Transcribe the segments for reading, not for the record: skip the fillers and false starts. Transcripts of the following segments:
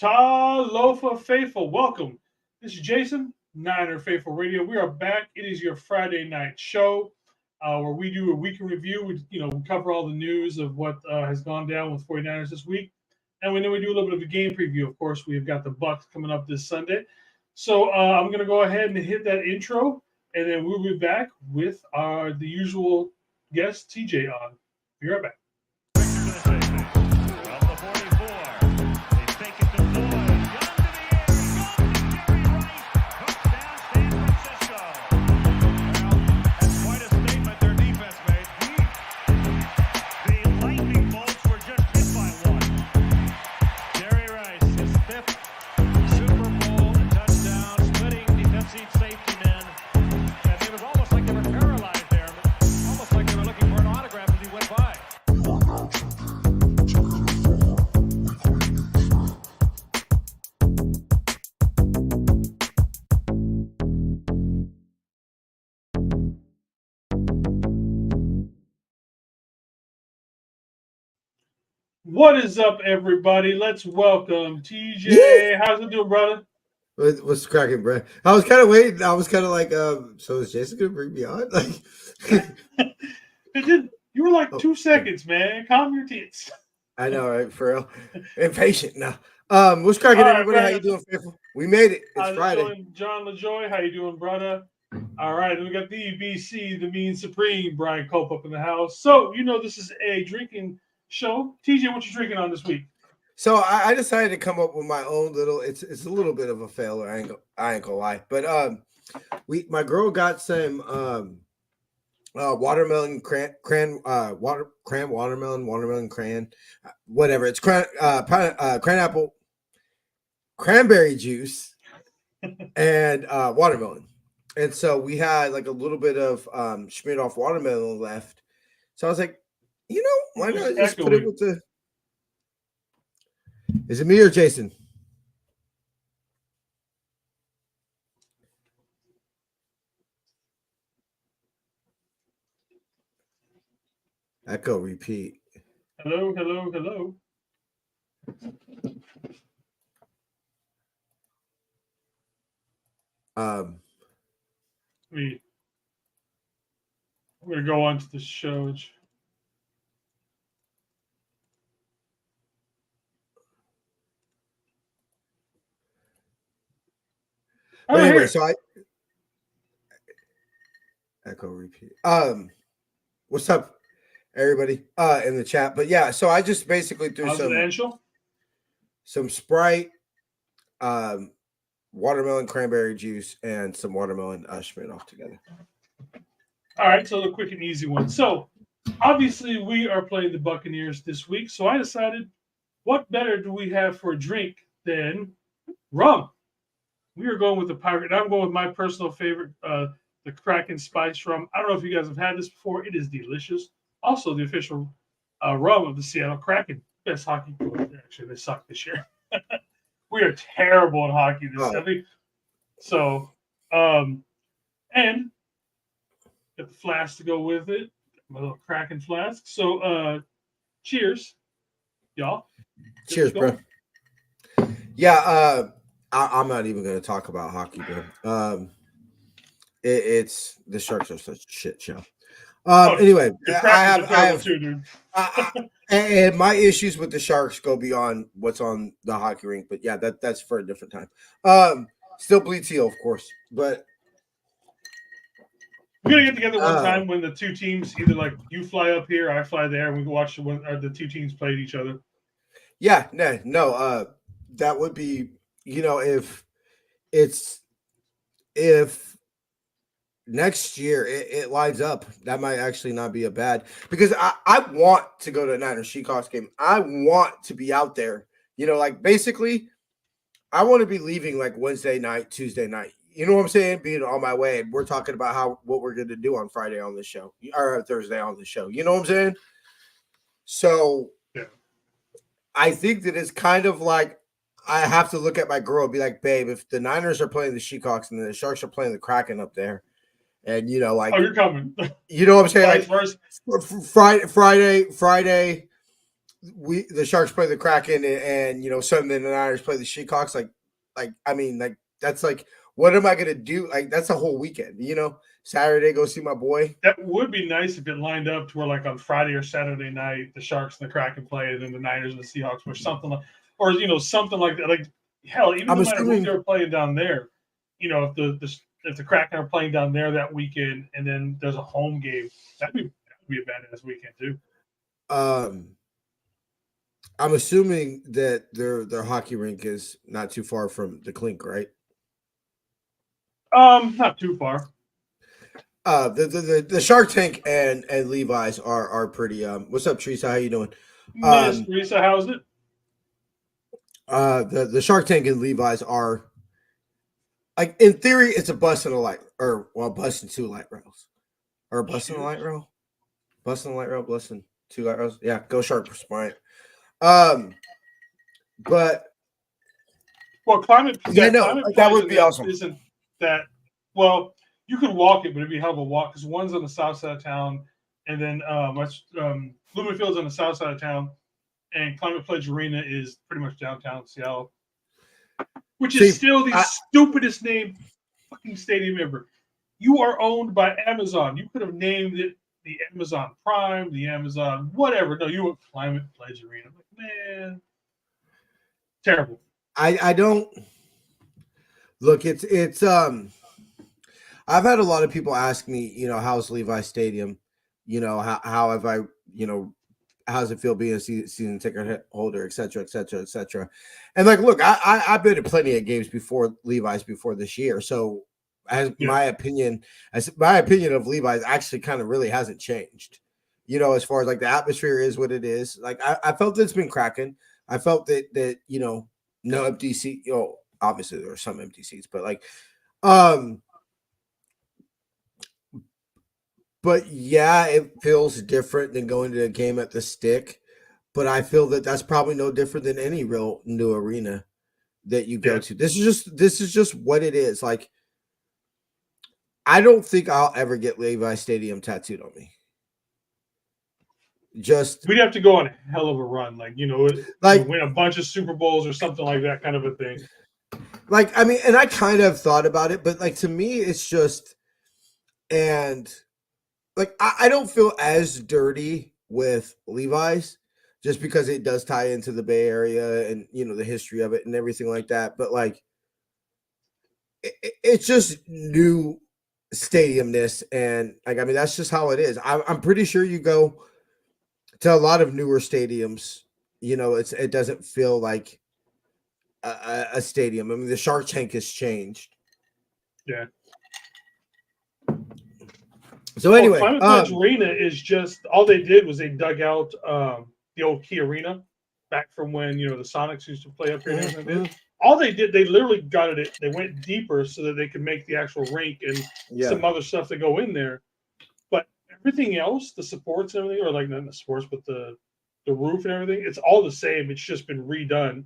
Talofa Faithful, welcome. This is Jason, Niner Faithful Radio. We are back. It is your Friday night show where we do a week in review. We cover all the news of what has gone down with 49ers this week. And then we do a little bit of a game preview. Of course, we've got the Bucs coming up this Sunday. So I'm going to go ahead and hit that intro, and then we'll be back with the usual guest, TJ, on. Be right back. What is up, everybody? Let's welcome TJ. How's it doing, brother? What's cracking, bro? I was kind of waiting. I was kind of like, so is Jason gonna bring me on? Like, you were like 2 seconds, man. Calm your tits. I know, right? For real, impatient now. What's cracking, everybody? How you doing, faithful? We made it. It's Friday. Doing, John LaJoy, how you doing, brother? All right, and we got the EBC, the Mean Supreme, Brian Cope up in the house. So this is a drinking show. TJ, what you drinking on this week? So I decided to come up with my own little. It's a little bit of a failure. I ain't gonna lie, but my girl got some watermelon watermelon cran, whatever. It's cranapple, cranberry juice, and watermelon. And so we had like a little bit of Smirnoff watermelon left. So I was like, why not just put it with the... Is it me or Jason? Echo, repeat. Hello, hello, hello. I'm going to go on to the show. But anyway, so I echo repeat. What's up, everybody? In the chat. But yeah, so I just basically threw some Sprite, watermelon cranberry juice, and some watermelon Smirnoff together. All right, so the quick and easy one. So obviously we are playing the Buccaneers this week. So I decided, what better do we have for a drink than rum? We are going with the Pirate. I'm going with my personal favorite, the Kraken Spice Rum. I don't know if you guys have had this before. It is delicious. Also, the official rum of the Seattle Kraken. Best hockey team. Actually, they suck this year. We are terrible at hockey this year. So, and got the flask to go with it. My little Kraken flask. So, cheers, y'all. Cheers, bro. Yeah, I'm not even going to talk about hockey, bro. It's the Sharks are such a shit show. Anyway, I have too, and my issues with the Sharks go beyond what's on the hockey rink. But yeah, that's for a different time. Still bleeds heel, of course, but we're gonna get together one time when the two teams, either like you fly up here, I fly there, and we can watch the two teams play each other. Yeah, no, that would be. If next year it lines up, that might actually not be a bad, because I want to go to a Niners Seahawks game. I want to be out there. Like basically, I want to be leaving like Wednesday night, Tuesday night. You know what I'm saying? Being on my way. And we're talking about what we're going to do on Friday on the show or Thursday on the show. You know what I'm saying? So yeah. I think that it's kind of like, I have to look at my girl and be like, babe, if the Niners are playing the Seahawks and the Sharks are playing the Kraken up there, and like, oh, you're coming. You know what I'm saying? Like Friday, the Sharks play the Kraken and Sunday the Niners play the Seahawks. Like that's like, what am I gonna do? Like that's a whole weekend. Saturday go see my boy. That would be nice if it lined up to where, like, on Friday or Saturday night, the Sharks and the Kraken play, and then the Niners and the Seahawks, or something like, or something like that. Like, hell, even I'm no matter who assuming they're playing down there, if the Kraken are playing down there that weekend, and then there's a home game, that'd be a badass weekend too. I'm assuming that their hockey rink is not too far from the Clink, right? Not too far. The Shark Tank and Levi's are pretty. What's up, Teresa? How you doing? Miss Teresa, how's it? The Shark Tank and Levi's are, like, in theory, it's a bus and a light, or bus and two light rails, or a bus and a light rail, bus and a light rail, bus and two light rails. Yeah, go Sharks, Bryant. But climate. yeah, no, climate that would be awesome. Isn't that well? You could walk it, but it'd be a hell of a walk because one's on the south side of town, and then Lumen Field's on the south side of town, and Climate Pledge Arena is pretty much downtown Seattle, which is still the stupidest name fucking stadium ever. You are owned by Amazon. You could have named it the Amazon Prime, the Amazon whatever. No, you were Climate Pledge Arena. I'm like, man, terrible. I don't look. It's I've had a lot of people ask me, how's Levi Stadium? How have I, how does it feel being a season ticket holder, et cetera, et cetera, et cetera. And like, look, I've been to plenty of games before Levi's before this year. So my opinion of Levi's actually kind of really hasn't changed, as far as like the atmosphere is what it is. Like I felt it's been cracking. I felt that, no empty seat. Obviously there are some empty seats, but like, but yeah, it feels different than going to a game at the Stick. But I feel that that's probably no different than any real new arena that you go to. This is just what it is. Like, I don't think I'll ever get Levi Stadium tattooed on me. We'd have to go on a hell of a run, like win a bunch of Super Bowls or something like that, kind of a thing. Like, I mean, and I kind of thought about it, but like to me, it's just, and like I don't feel as dirty with Levi's just because it does tie into the Bay Area and the history of it and everything like that. But like, it's just new stadiumness, and like, I mean, that's just how it is. I'm pretty sure you go to a lot of newer stadiums, it doesn't feel like a stadium. I mean, the Shark Tank has changed. Yeah. So anyway, Climate Pledge Arena is just, all they did was they dug out the old Key Arena back from when the Sonics used to play up here. Mm-hmm. All they did, they literally gutted it. They went deeper so that they could make the actual rink and some other stuff that go in there. But everything else, the supports and everything, or like not the supports, but the roof and everything, it's all the same. It's just been redone.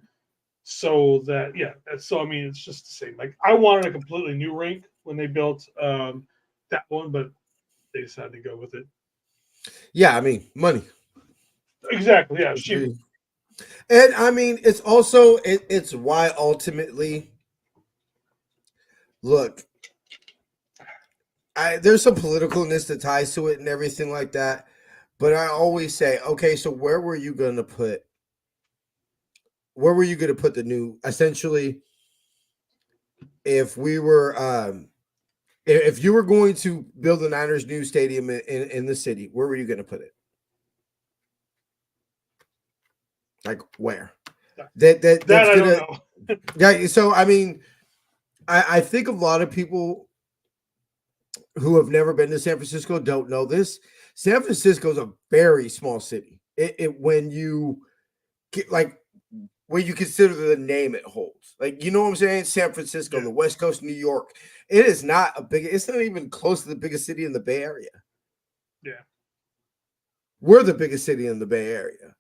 So that, so I mean, it's just the same. Like, I wanted a completely new rink when they built that one, but they decided to go with it. Yeah, I mean, money. Exactly. Yeah, cheap. And I mean, it's also it's why ultimately, look, there's some politicalness that ties to it and everything like that. But I always say, okay, so where were you going to put the new, essentially, if we were, if you were going to build the Niners' new stadium in the city, where were you going to put it? Like, where? That's I don't know. Yeah, so I mean, I think a lot of people who have never been to San Francisco don't know this. San Francisco is a very small city. When you get, like, when you consider the name it holds, like, you know what I'm saying? San Francisco, the West Coast, New York. It is not it's not even close to the biggest city in the Bay Area. Yeah, we're the biggest city in the Bay Area.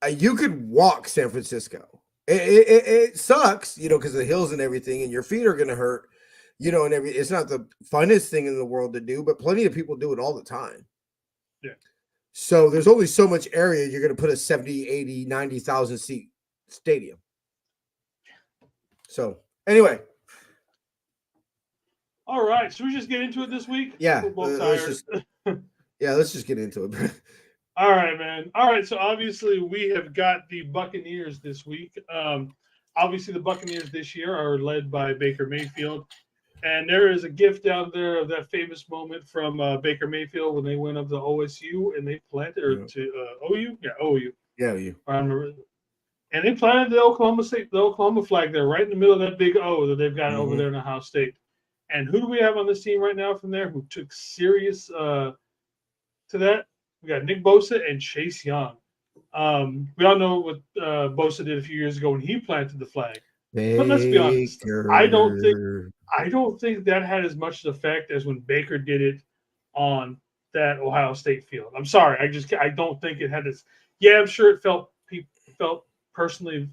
You could walk San Francisco. It sucks, because of the hills and everything, and your feet are going to hurt, and it's not the funnest thing in the world to do, but plenty of people do it all the time. Yeah. So there's only so much area you're going to put a 70, 80, 90,000 seat stadium. So anyway. All right. Should we just get into it this week? Yeah. We're both tired. Let's just get into it. All right, man. All right. So obviously we have got the Buccaneers this week. Obviously the Buccaneers this year are led by Baker Mayfield. And there is a gift down there of that famous moment from Baker Mayfield when they went up to OSU and they planted, or to OU? Yeah, OU. Yeah, you. I remember. And they planted the Oklahoma flag there, right in the middle of that big O that they've got over there in Ohio State. And who do we have on this team right now from there who took serious to that? We got Nick Bosa and Chase Young. We all know what Bosa did a few years ago when he planted the flag. But let's be honest, I don't think that had as much effect as when Baker did it on that Ohio State field. I'm sorry, I don't think it had this. Yeah, I'm sure it felt personally,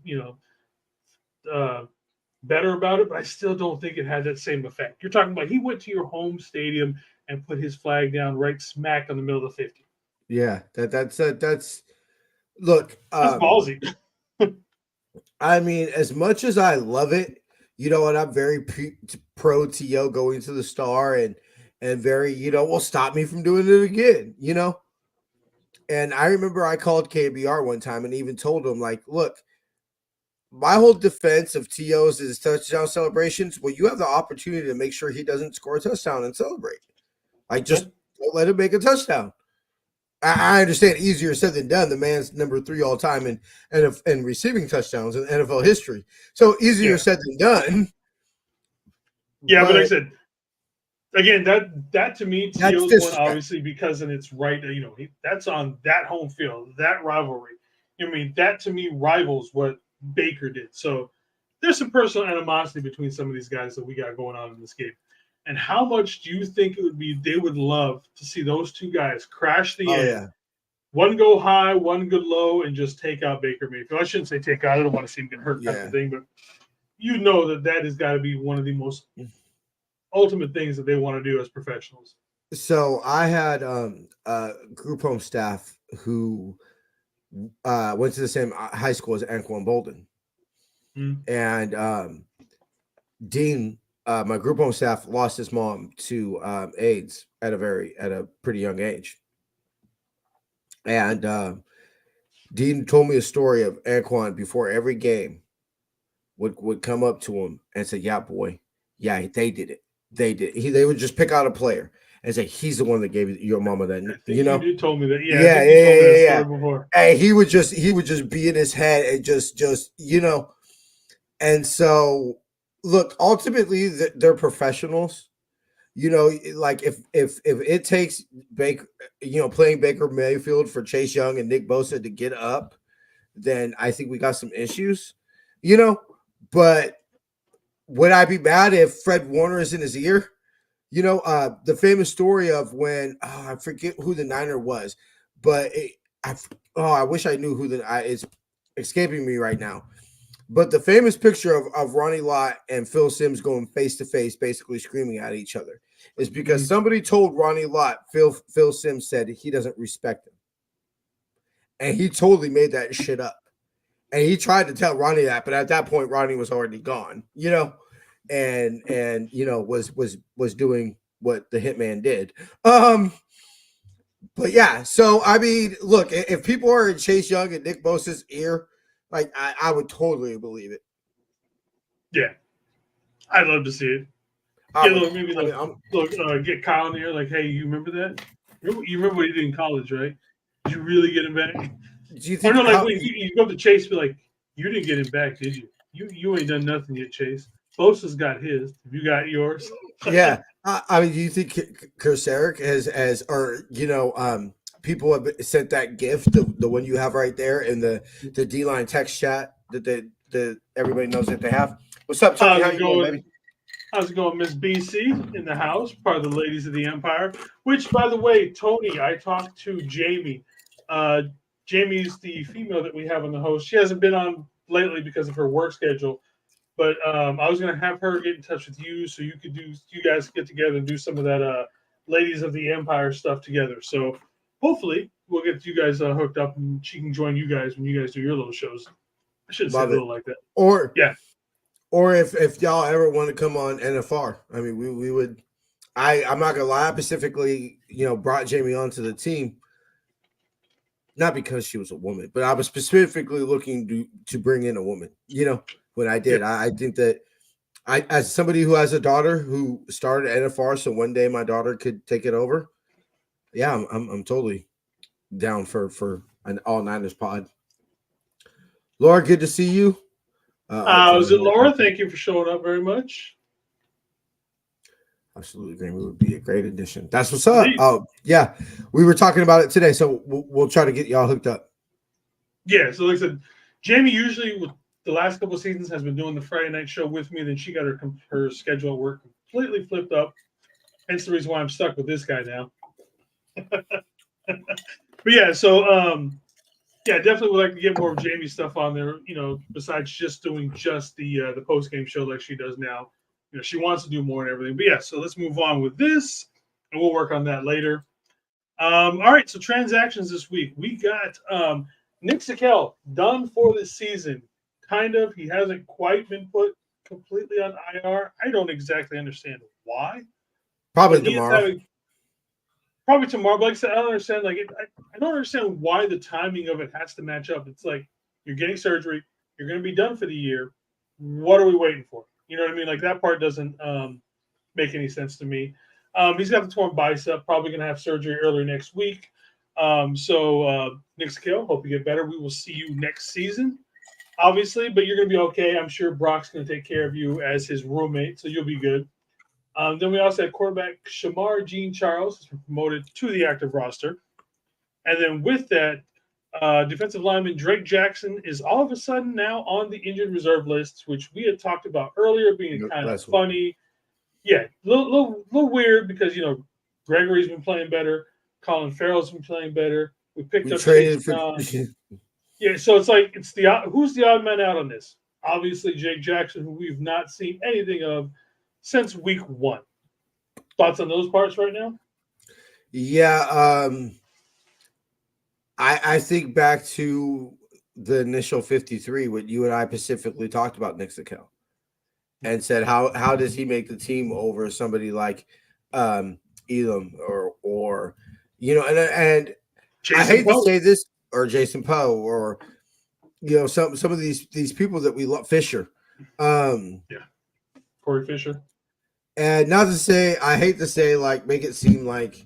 better about it, but I still don't think it had that same effect. You're talking about he went to your home stadium and put his flag down right smack in the middle of the 50. Yeah, that's look. That's ballsy. I mean, as much as I love it, and I'm very pro TO going to the star and very, will stop me from doing it again, And I remember I called KBR one time and even told him, like, look, my whole defense of TOs is touchdown celebrations. Well, you have the opportunity to make sure he doesn't score a touchdown and celebrate. Like, just don't let him make a touchdown. I understand easier said than done. The man's number 3 all time in receiving touchdowns in NFL history. So easier said than done. Yeah, but like I said, again, that to me, Teal's one obviously because it's right. That's on that home field, that rivalry. I mean, that to me rivals what Baker did. So there's some personal animosity between some of these guys that we got going on in this game. And how much do you think it would be? They would love to see those two guys crash the end. Yeah. One go high, one go low, and just take out Baker Mayfield. I shouldn't say take out. I don't want to see him get hurt, kind of thing. But that has got to be one of the most ultimate things that they want to do as professionals. So I had group home staff who went to the same high school as Anquan Bolden, and Dean. My group home staff lost his mom to AIDS at a pretty young age. And Dean told me a story of Anquan before every game would come up to him and say, yeah, boy, yeah, they did it. They did. They would just pick out a player and say, he's the one that gave your mama that, You told me that. Yeah. Before. And he would just be in his head and just, and so look, ultimately they're professionals, like if it takes Baker, playing Baker Mayfield for Chase Young and Nick Bosa to get up, then I think we got some issues, but would I be mad if Fred Warner is in his ear? The famous story of when, I forget who the Niner was, but I wish I knew who it's escaping me right now. But the famous picture of Ronnie Lott and Phil Simms going face to face, basically screaming at each other, is because somebody told Ronnie Lott, Phil Simms said he doesn't respect him. And he totally made that shit up. And he tried to tell Ronnie that, but at that point, Ronnie was already gone, and was doing what the hitman did. But yeah, so I mean, look, if people are in Chase Young and Nick Bosa's ear, like I would totally believe it. Yeah, I'd love to see it. Get Kyle in here. Like, hey, you remember that? You remember what he did in college, right? Did you really get him back? Do you think? You go to Chase, be like, you didn't get him back, did you? You ain't done nothing yet, Chase. Bosa's got his. Have you got yours? Yeah, I mean, do you think Kerseric people have sent that gift, the one you have right there in the D-line text chat that everybody knows that they have? What's up, Tony? How you doing, baby? How's it going, Miss BC in the house, part of the Ladies of the Empire? Which, by the way, Tony, I talked to Jamie. Jamie's the female that we have on the host. She hasn't been on lately because of her work schedule, but I was going to have her get in touch with you so you guys get together and do some of that Ladies of the Empire stuff together. So hopefully we'll get you guys hooked up, and she can join you guys when you guys do your little shows. I shouldn't say Love it. little like that. Or Yeah. Or if y'all ever want to come on NFR, I mean, we would. I'm not gonna lie. I specifically, brought Jamie onto the team, not because she was a woman, but I was specifically looking to bring in a woman. When I did, I think that as somebody who has a daughter who started NFR, so one day my daughter could take it over. Yeah, I'm totally down for an all Niners pod. Laura, good to see you. Was it Laura? Thank you for showing up very much. Absolutely, Green would be a great addition. That's what's up. Indeed. Oh, yeah. We were talking about it today, so we'll try to get y'all hooked up. Yeah, so like I said, Jamie usually with the last couple of seasons has been doing the Friday night show with me. Then she got her schedule at work completely flipped up. Hence the reason why I'm stuck with this guy now. But yeah, so yeah, definitely would like to get more of Jamie's stuff on there. Besides just doing the post game show like she does now. She wants to do more and everything. But yeah, so let's move on with this, and we'll work on that later. All right, so transactions this week. We got Nick Sikel done for this season. Kind of. He hasn't quite been put completely on IR. I don't exactly understand why. Probably tomorrow. Probably tomorrow. But like I said, I don't understand. I don't understand why the timing of it has to match up. It's like you're getting surgery. You're going to be done for the year. What are we waiting for? You know what I mean? Like that part doesn't make any sense to me. He's got the torn bicep. Probably going to have surgery early next week. So Nick Sikel, hope you get better. We will see you next season, obviously, but you're going to be okay. I'm sure Brock's going to take care of you as his roommate, so you'll be good. Then we also had quarterback Shamar Jean-Charles has been promoted to the active roster. And then with that, defensive lineman Drake Jackson is all of a sudden now on the injured reserve list, which we had talked about earlier being kind of funny. Yeah, little weird because, Gregory's been playing better. Colin Farrell's been playing better. We traded for yeah, so it's like who's the odd man out on this? Obviously, Jake Jackson, who we've not seen anything of since week 1. Thoughts on those parts right now? Yeah, I think back to the initial 53, what you and I specifically talked about Nick Sikel and said how does he make the team over somebody like Elam or and I hate to say this, or Jason Poe, or some of these people that we love, Fisher. Corey Fisher. And not to say, I hate to say, like, make it seem like,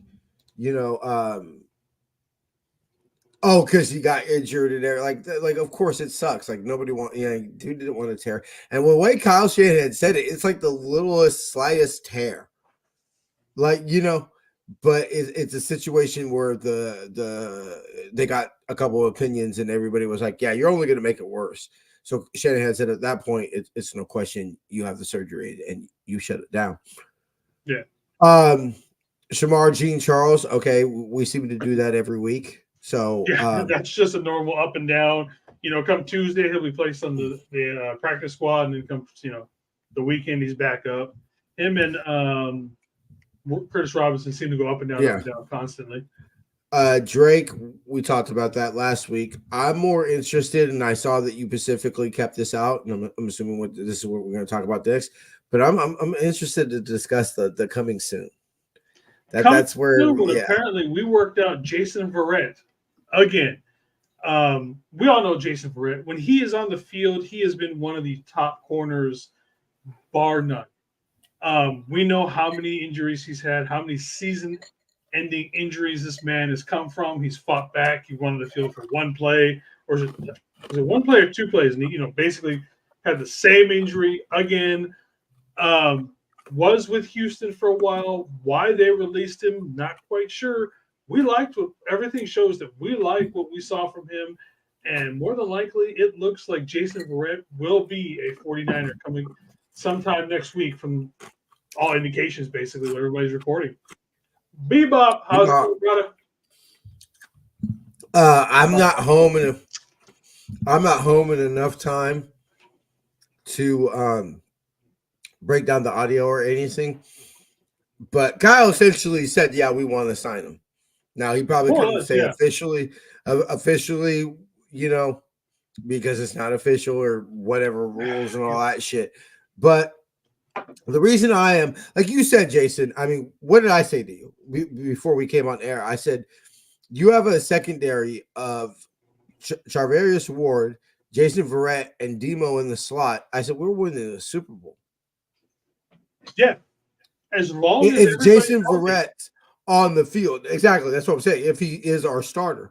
because he got injured and there, like of course it sucks. Like nobody dude didn't want to tear. And the way Kyle Shanahan said it, it's like the littlest, slightest tear. Like, but it's a situation where they got a couple of opinions and everybody was like, yeah, you're only going to make it worse. So Shanahan said at that point, it's no question you have the surgery and you shut it down. Yeah. Shamar Jean-Charles, okay, we seem to do that every week. So yeah, that's just a normal up and down. Come Tuesday he'll be placed on the practice squad, and then come the weekend he's back up. Him and Curtis Robinson seem to go up and down constantly. Drake, we talked about that last week. I'm more interested, and I saw that you specifically kept this out, and I'm assuming this is what we're going to talk about next. But I'm interested to discuss the coming soon. That's where apparently we worked out Jason Verrett again. We all know Jason Verrett. When he is on the field, he has been one of the top corners, bar none. We know how many injuries he's had, how many season-ending injuries this man has come from. He's fought back. He won the field for one play, or was it one play or 2 plays? And he, basically had the same injury again. Was with Houston for a while. Why they released him, not quite sure. We liked everything shows that we like what we saw from him, and more than likely, it looks like Jason Verrett will be a 49er coming sometime next week from all indications, basically, what everybody's reporting. Bebop, how's it going, brother? I'm not home in enough time to break down the audio or anything. But Kyle essentially said, yeah, we want to sign him. Now he probably More or couldn't less, say yeah. officially, because it's not official or whatever rules and all that shit. But the reason I am, like you said, Jason, I mean, what did I say to you before we came on air? I said, you have a secondary of Charvarius Ward, Jason Verrett, and Demo in the slot. I said, we're winning the Super Bowl. Yeah. As long as If everybody's Jason healthy. Verrett's on the field, exactly. That's what I'm saying. If he is our starter.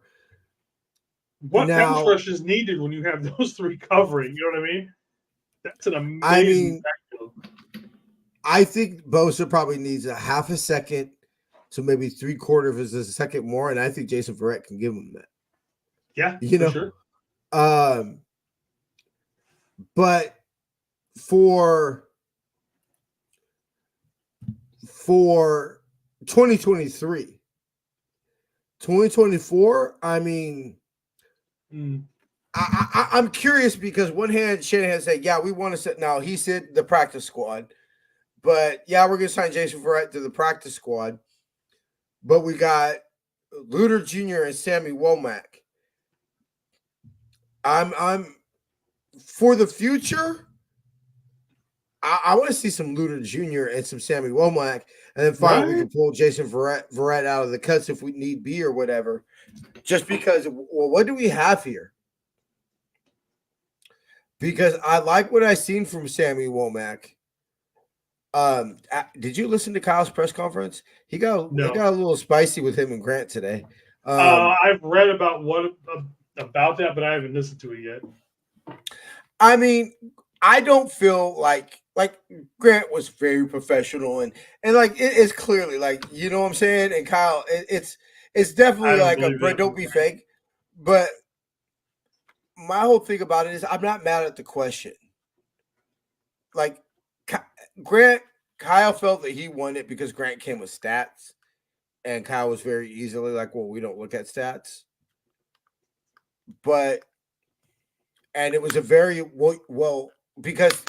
What pass Now, rush is needed when you have those three covering? You know what I mean? That's an amazing I mean, backfield. I think Bosa probably needs a half a second to maybe 3/4 of a second more, and I think Jason Verrett can give him that. Yeah, for sure. But for 2023, 2024, I mean, I'm curious because one hand Shanahan said, yeah, we want to set now. He said the practice squad, but yeah, we're gonna sign Jason Verrett to the practice squad. But we got Luter Jr. and Sammy Womack. I'm for the future. I want to see some Luter Jr. and some Sammy Womack, and then finally we can pull Jason Verrett out of the cuts if we need be or whatever. Just because, well, what do we have here? Because I like what I seen from Sammy Womack. Did you listen to Kyle's press conference? He got a little spicy with him and Grant today. I've read about that, but I haven't listened to it yet. I mean, I don't feel like Grant was very professional and like it's clearly like, you know what I'm saying? And Kyle, it's definitely like a don't be fake. But my whole thing about it is I'm not mad at the question. Like Kyle felt that he won it because Grant came with stats, and Kyle was very easily like, well, we don't look at stats. And it was a very well because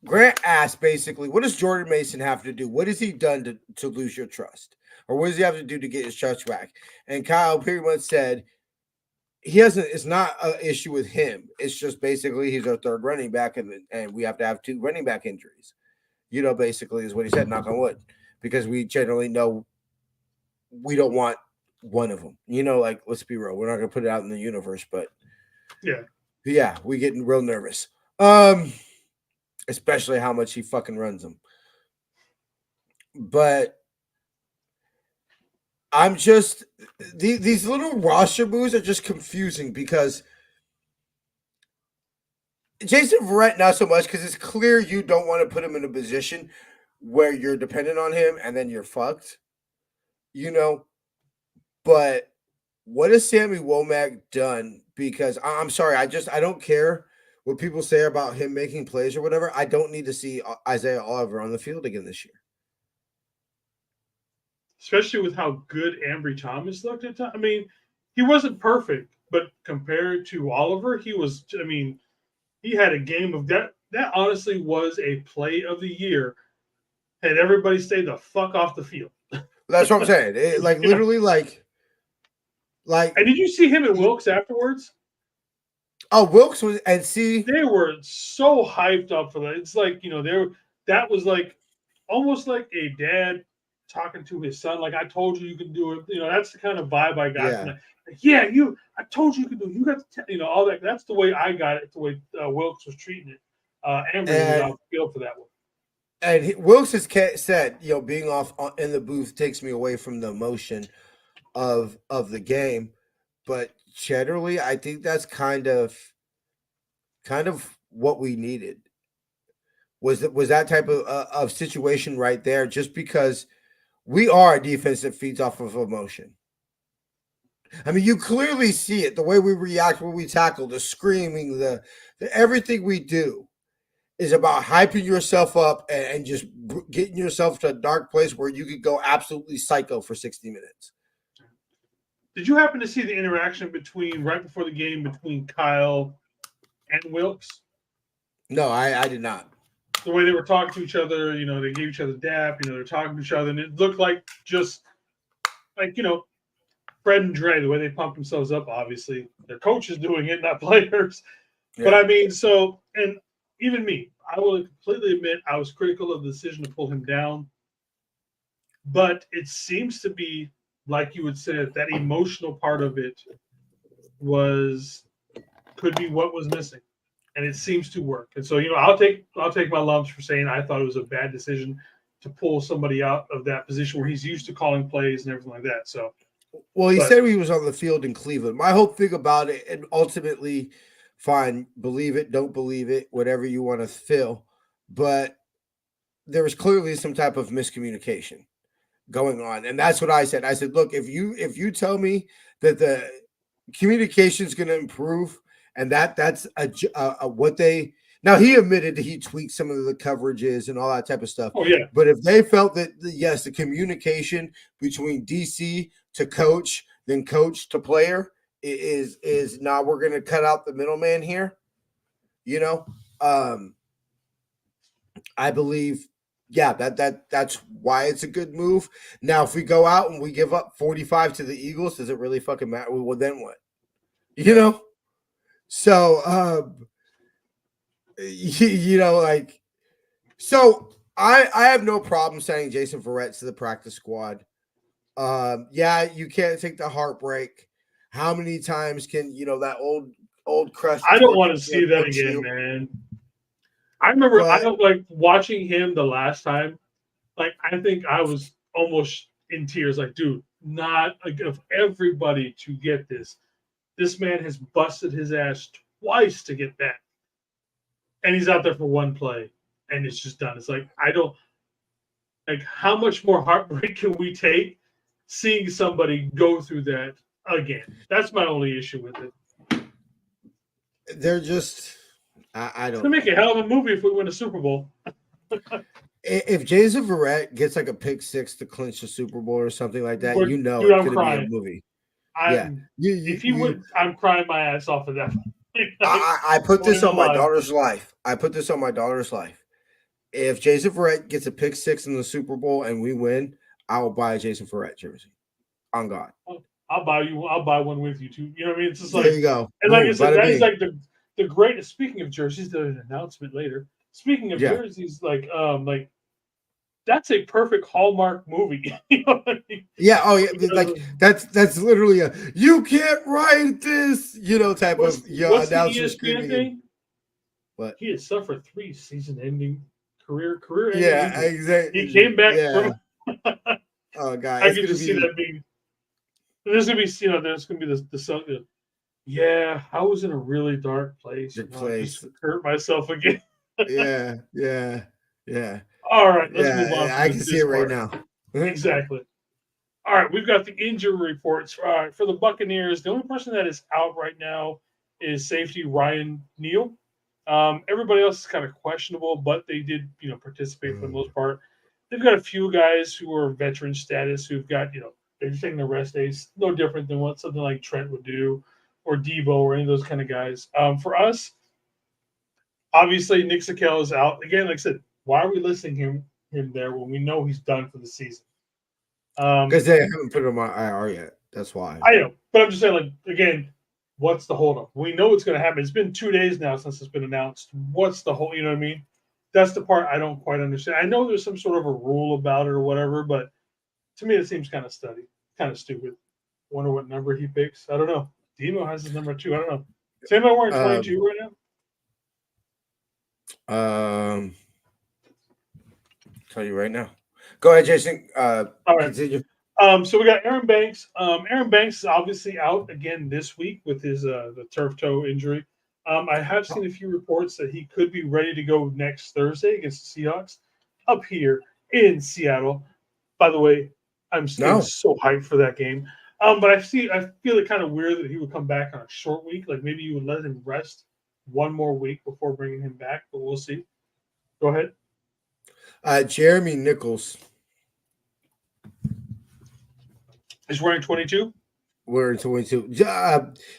Grant asked basically, what does Jordan Mason have to do? What has he done to lose your trust? Or what does he have to do to get his trust back? And Kyle pretty much said it's not an issue with him. It's just basically he's our third running back and we have to have 2 running back injuries. Basically is what he said, knock on wood. Because we generally know we don't want one of them. Like, let's be real. We're not going to put it out in the universe, but yeah, we getting real nervous. Especially how much he fucking runs them. But I'm just these little roster moves are just confusing because Jason Verrett not so much because it's clear you don't want to put him in a position where you're dependent on him and then you're fucked. But what has Sammy Womack done? Because I'm sorry, I don't care what people say about him making plays or whatever. I don't need to see Isaiah Oliver on the field again this year. Especially with how good Ambry Thomas looked at time. I mean, he wasn't perfect, but compared to Oliver, he was, I mean, he had a game of that. That honestly was a play of the year. And everybody stayed the fuck off the field. That's what I'm saying. Literally, like. And did you see him at Wilks afterwards? Oh, Wilks was, and see, they were so hyped up for that. It's like, that was like almost like a dad talking to his son, like, I told you can do it. That's the kind of vibe I got from that. Like, I told you can do it. You got to, all that. That's the way I got it. The way Wilks was treating it. Ambry was off the field for that one. And Wilks has said, being off in the booth takes me away from the emotion of the game. But generally, I think that's kind of what we needed. Was that type of situation right there? Just because we are a defense that feeds off of emotion. I mean, you clearly see it, the way we react when we tackle, the screaming, the everything we do is about hyping yourself up and just getting yourself to a dark place where you could go absolutely psycho for 60 minutes. Did you happen to see the interaction right before the game between Kyle and Wilks? No, I did not. The way they were talking to each other, they gave each other dap, they're talking to each other, and it looked like just like, Fred and Dre, the way they pump themselves up, obviously their coach is doing it, not players. Yeah. But I mean, so and even me, I will completely admit I was critical of the decision to pull him down. But it seems to be, like you would say, that emotional part of it could be what was missing, and it seems to work. And so, I'll take my lumps for saying I thought it was a bad decision to pull somebody out of that position where he's used to calling plays and everything like that. So, well, he said he was on the field in Cleveland. My whole thing about it, and ultimately, fine, believe it, don't believe it, whatever you want to feel, but there was clearly some type of miscommunication going on, and that's what I said. I said, look, if you tell me that the communication is going to improve, and that's what they now he admitted that he tweaked some of the coverages and all that type of stuff. oh yeah, But if they felt that yes, the communication between DC to coach, then coach to player is now we're going to cut out the middleman here. I believe, yeah, that's why it's a good move. Now, if we go out and we give up 45 to the Eagles, does it really fucking matter? Well, then what? So like, so I have no problem sending Jason Verrett to the practice squad. Yeah, you can't take the heartbreak. How many times can that old crust? I don't want to see that again, man. I remember I don't like watching him the last time. Like, I think I was almost in tears. Like, dude, not like, of everybody to get this. This man has busted his ass twice to get that. And he's out there for one play, and it's just done. It's like, I don't, like, how much more heartbreak can we take seeing somebody go through that again? That's my only issue with it. They're just, I don't. It's gonna make a hell of a movie if we win a Super Bowl. If Jason Verrett gets like a pick six to clinch the Super Bowl or something like that, dude, it's going to be a movie. If he would, I'm crying my ass off of that. I put this on my daughter's life. If Jason Verrett gets a pick six in the Super Bowl and we win, I will buy a Jason Verrett jersey. On God. I'll buy one with you too. You know what I mean? It's just like, there you go. And like I said, that is like the greatest. Speaking of jerseys, there's an announcement later. Speaking of jerseys, like that's a perfect Hallmark movie. You know what I mean? Yeah. Oh yeah. Like that's literally a you can't write this, type of announcer screaming. Thing? What? He had suffered 3 season-ending career. Yeah, exactly. He came back from. Oh God, I can just see that being. There's gonna be, there's gonna be the song. Yeah, I was in a really dark place. I just hurt myself again. Yeah. All right, let's move on. I can see it right now. Exactly. All right, we've got the injury reports. All right, for the Buccaneers, the only person that is out right now is safety Ryan Neal. Everybody else is kind of questionable, but they did, participate for the most part. They've got a few guys who are veteran status who've got, they're just taking their rest days. No different than what something like Trent would do, or Debo, or any of those kind of guys. For us, obviously Nick Sakel is out again. Like I said, why are we listing him there when we know he's done for the season? Because they haven't put him on IR yet. That's why. I know, but I'm just saying, like, again, what's the holdup? We know it's going to happen. It's been 2 days now since it's been announced. What's the whole? You know what I mean? That's the part I don't quite understand. I know there's some sort of a rule about it or whatever, but to me it seems kind of stupid. Wonder what number he picks. I don't know. Demo has his number 2. I don't know. Is anybody wearing 22 right now? Tell you right now. Go ahead, Jason. All right. Continue. So we got Aaron Banks. Aaron Banks is obviously out again this week with his the turf toe injury. I have seen a few reports that he could be ready to go next Thursday against the Seahawks up here in Seattle. By the way, I'm still so hyped for that game. But I feel it kind of weird that he would come back on a short week. Like, maybe you would let him rest one more week before bringing him back, but we'll see. Go ahead. Jeremy Nichols. He's wearing 22? Wearing 22.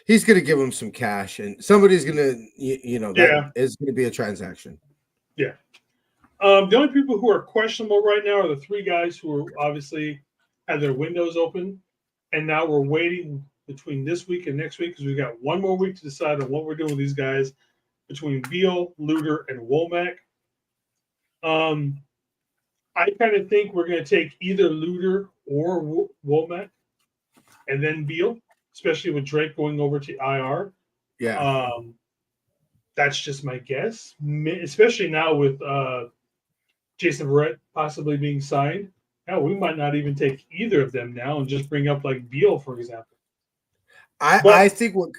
He's going to give him some cash, and somebody's going to, it's going to be a transaction. Yeah. The only people who are questionable right now are the 3 guys who are obviously have their windows open. and now we're waiting between this week and next week because we've got one more week to decide on what we're doing with these guys between Beal, Luter, and Womack. I kind of think we're going to take either Luter or Womack and then Beal, especially with Drake going over to IR. Yeah. That's just my guess, especially now with Jason Verrett possibly being signed. Now we might not even take either of them now and just bring up like Beal, for example. I think what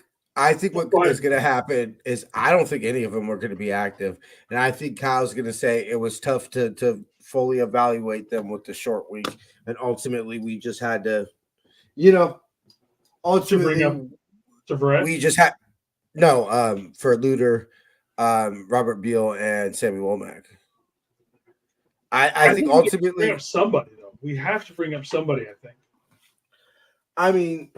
is Go going to happen is I don't think any of them are going to be active, and I think Kyle's going to say it was tough to fully evaluate them with the short week, and ultimately we just had to, ultimately to Verrett. We just had for Luter, Robert Beal, and Sammy Womack. I think ultimately bring up somebody though. We have to bring up somebody. I think. I mean,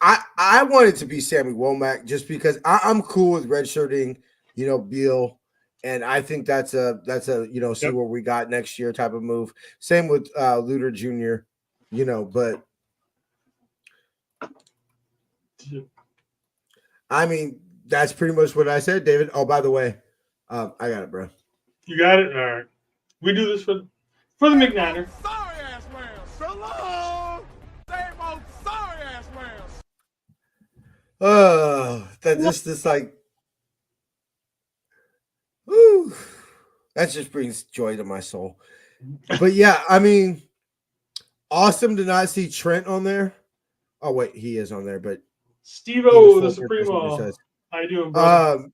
I want it to be Sammy Womack just because I'm cool with redshirting, Beal, and I think that's a see what we got next year type of move. Same with Luter Jr., but I mean that's pretty much what I said, David. Oh, by the way, I got it, bro. You got it. All right, we do this for the McNiner. Sorry ass Rams. So long. Same old sorry ass Rams. Oh, that just like, whew, that just brings joy to my soul. But yeah, I mean, awesome to not see Trent on there. Oh wait, he is on there, but Steve-O, the Supremo. I do, brother.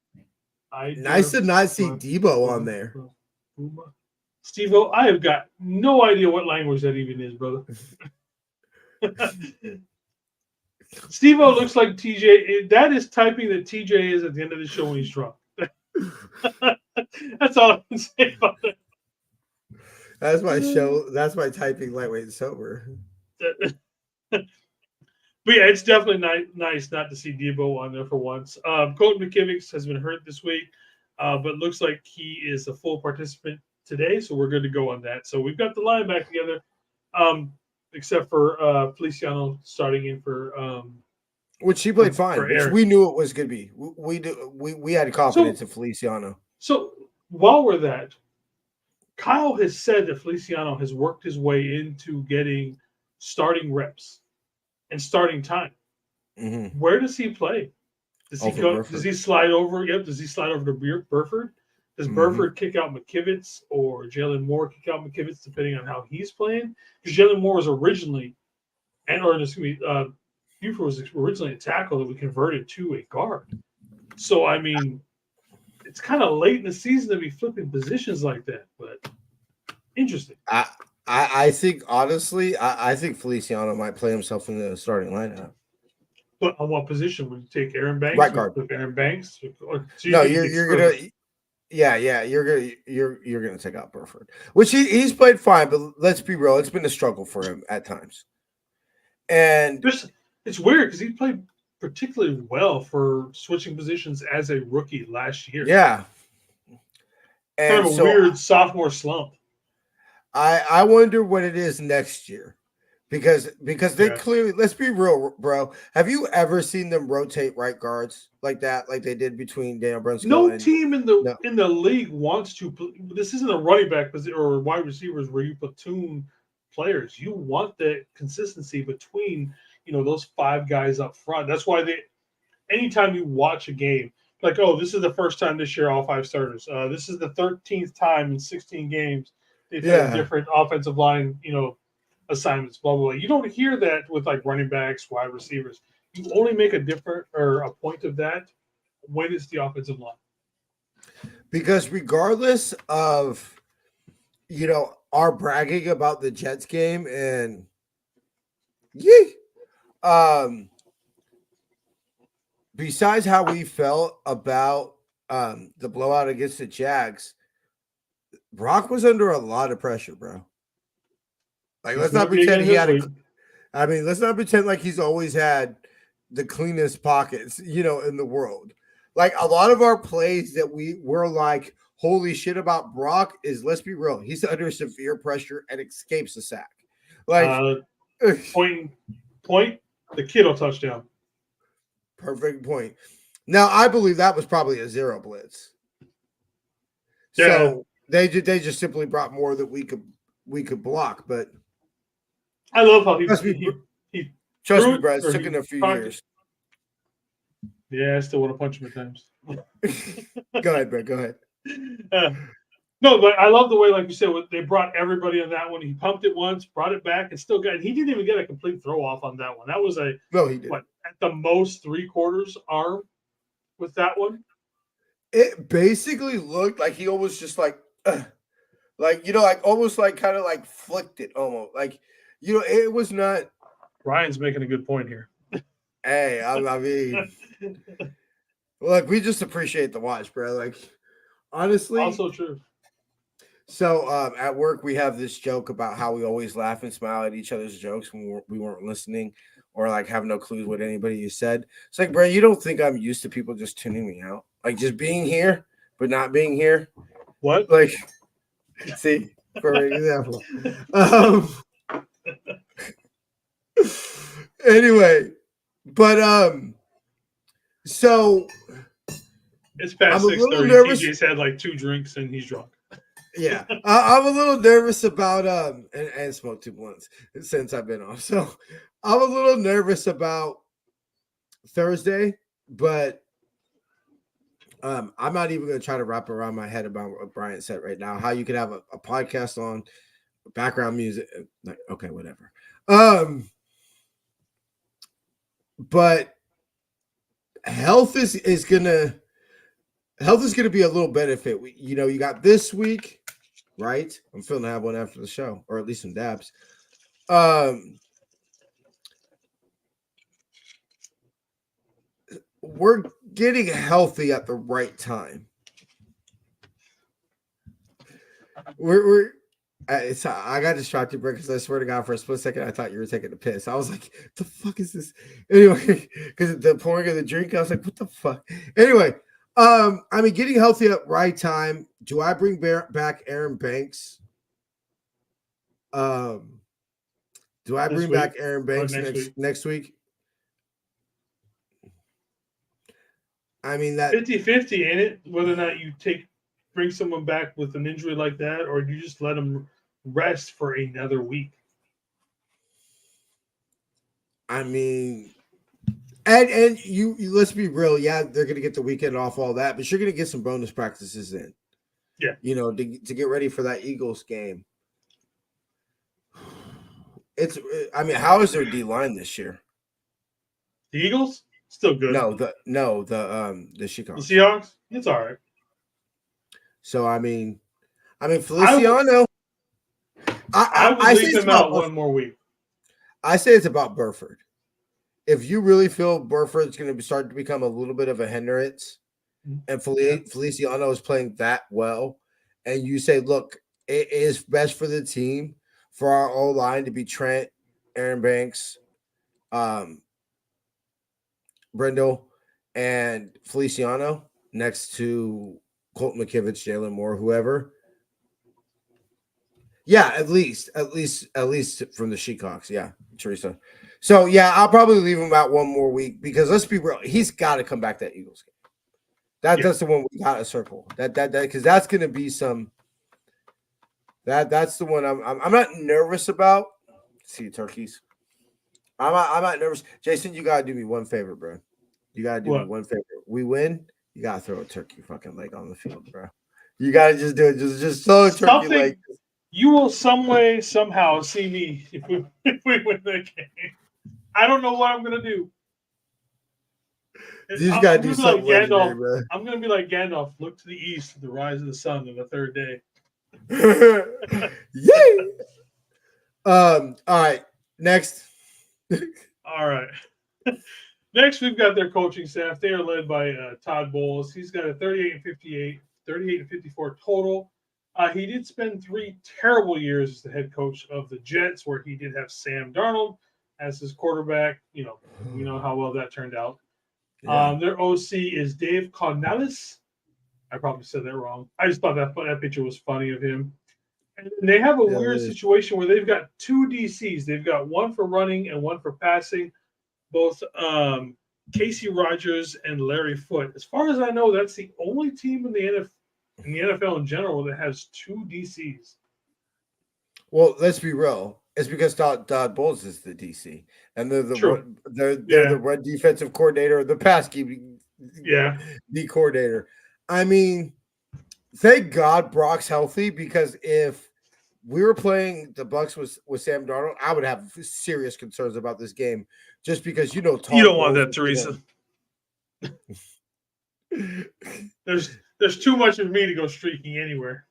Nice to not see Debo on there. Steve-O, I have got no idea what language that even is, brother. Steve-O looks like TJ. That is typing that TJ is at the end of the show when he's drunk. That's all I can say about that. That's my show. That's my typing lightweight and sober. But yeah, it's definitely nice not to see Debo on there for once. Colton McKivitz has been hurt this week, but looks like he is a full participant today, so we're good to go on that. So we've got the line back together, except for Feliciano starting in for which he played fine, which we knew it was going to be. We had confidence in Feliciano. So while we're that, Kyle has said that Feliciano has worked his way into getting starting reps and starting time. Mm-hmm. Where does he play? Does he go? Burford. Does he slide over? Yep. Does he slide over to Burford? Does Burford kick out McKivitz or Jalen Moore kick out McKivitz depending on how he's playing? Because Jalen Moore was originally, Buford was originally a tackle that we converted to a guard. So I mean, it's kind of late in the season to be flipping positions like that, but interesting. I think honestly, I think Feliciano might play himself in the starting lineup. But on what position would you take Aaron Banks? Right guard. Aaron Banks. So you're gonna. Yeah, you're gonna take out Burford, which he's played fine, but let's be real, it's been a struggle for him at times. And it's weird because he played particularly well for switching positions as a rookie last year. Yeah, and kind of a weird sophomore slump. I wonder what it is next year. Because they clearly, let's be real, bro. Have you ever seen them rotate right guards like that, like they did between Daniel Brunskill? No team in the league wants to. This isn't a running back or wide receivers where you platoon players. You want the consistency between those five guys up front. That's why anytime you watch a game, like, oh, this is the first time this year all five starters. This is the 13th time in 16 games they've had a different offensive line, assignments, blah, blah, blah. You don't hear that with like running backs, wide receivers. You only make a point of that when it's the offensive line. Because regardless of, our bragging about the Jets game and besides how we felt about the blowout against the Jags, Brock was under a lot of pressure, bro. Like, let's not pretend let's not pretend like he's always had the cleanest pockets, in the world. Like, a lot of our plays that we're like, holy shit about Brock is, let's be real, he's under severe pressure and escapes the sack. Like, pointing Point, the Kittle touchdown. Perfect point. Now, I believe that was probably a zero blitz. Yeah. So they just simply brought more that we could block. But I love how trust me, he bro, it's or taken a few caught it. years. Yeah, I still want to punch him at times. Go ahead, bro. Go ahead. No, but I love the way, like you said, they brought everybody on that one. He pumped it once, brought it back, and still got. And he didn't even get a complete throw off on that one. That was a No, he did. What, at the most 3/4 arm with that one. It basically looked like he almost just like almost like kind of like flicked it almost like it was not. Ryan's making a good point here. Hey, I mean, look, we just appreciate the watch, bro. Like, honestly, Also true. So at work, we have this joke about how we always laugh and smile at each other's jokes when we weren't listening or like have no clues what anybody you said. It's like, bro, you don't think I'm used to people just tuning me out, like just being here but not being here? What? Like, see, for example. Anyway, but so it's past 6:30. TJ's had like 2 drinks and he's drunk. Yeah, I'm a little nervous about and smoked 2 blunts since I've been off. So I'm a little nervous about Thursday, but I'm not even going to try to wrap around my head about what Brian said right now. How you could have a podcast on background music, like, okay, whatever. But health is gonna be a little benefit. You got this week. Right? I'm feeling to have one after the show, or at least some dabs. We're getting healthy at the right time. I got distracted, bro, because I swear to God, for a split second, I thought you were taking a piss. I was like, the fuck is this? Anyway, because the pouring of the drink, I was like, what the fuck? Anyway, I mean, getting healthy at right time. Do I bring back Aaron Banks? Do I bring back Aaron Banks next week? I mean, that 50-50, ain't it? Whether or not you bring someone back with an injury like that, or you just let them rest for another week. I mean, and you let's be real. Yeah, they're gonna get the weekend off, all that, but you're gonna get some bonus practices in. Yeah, to get ready for that Eagles game. I mean, how is their D line this year? The Eagles still good. The Chicago. The Seahawks, it's all right. So I mean, Feliciano. I would leave him out one more week. I say it's about Burford. If you really feel Burford's going to start to become a little bit of a hindrance, and Feliciano is playing that well, and you say, look, it is best for the team for our O-line to be Trent, Aaron Banks, Brindle, and Feliciano next to Colton McKivitz, Jalen Moore, whoever. Yeah, at least from the Sheekhawks. Yeah, Teresa. So yeah, I'll probably leave him out one more week because let's be real, he's got to come back that Eagles game. That's the one we got to circle. That because that's going to be some. That's the one I'm not nervous about. See turkeys. I'm not nervous. Jason, you gotta do me one favor, bro. You gotta do me one favor. We win. You gotta throw a turkey fucking leg on the field, bro. You gotta just do it. Just throw a turkey leg. You will some way somehow see me if we win the game. I don't know what I'm gonna do. You just gotta do something like legendary, bro. I'm gonna be like Gandalf. Look to the east, the rise of the sun on the third day. Yay! All right. Next. All right. Next, we've got their coaching staff. They are led by Todd Bowles. He's got a 38-54 total. He did spend 3 terrible years as the head coach of the Jets, where he did have Sam Darnold as his quarterback. You know how well that turned out. Yeah. Their OC is Dave Cornelis. I probably said that wrong. I just thought that picture was funny of him. And they have a Yeah, weird it is. situation where they've got two DCs. They've got one for running and one for passing. Both Casey Rogers and Larry Foote. As far as I know, that's the only team in the NFL in general that has two DCs. Well, let's be real. It's because Todd Bowles is the DC, and they're the True. one. They're Yeah. the run defensive coordinator, the pass keeping Yeah. the coordinator. I mean, thank God Brock's healthy, because if we were playing the Bucs with Sam Darnold, I would have serious concerns about this game, just because You Todd don't want Bowles that, is Teresa. gonna- There's too much of me to go streaking anywhere.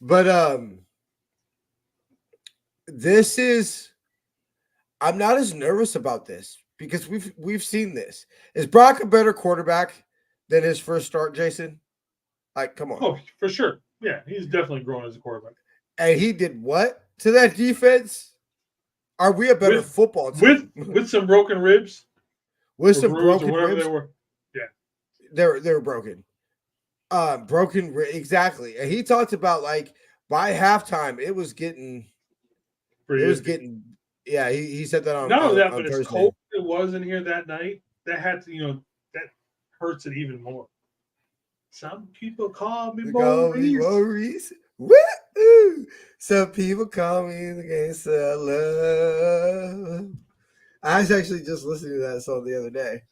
But this is. I'm not as nervous about this because we've seen this. Is Brock a better quarterback than his first start, Jason? Like, come on. Oh, for sure. Yeah, he's definitely grown as a quarterback. And he did what to that defense? Are we a better football team? With some broken ribs? With some broken or whatever ribs? they were. Yeah. They were broken. Exactly. And he talked about, like, by halftime, it was getting yeah, he said that on not only that, on but Thursday. as cold as it was in here that night, that had to, that hurts it even more. Some people call me Maurice. Woo! Some people call me the gangster love. I was actually just listening to that song the other day.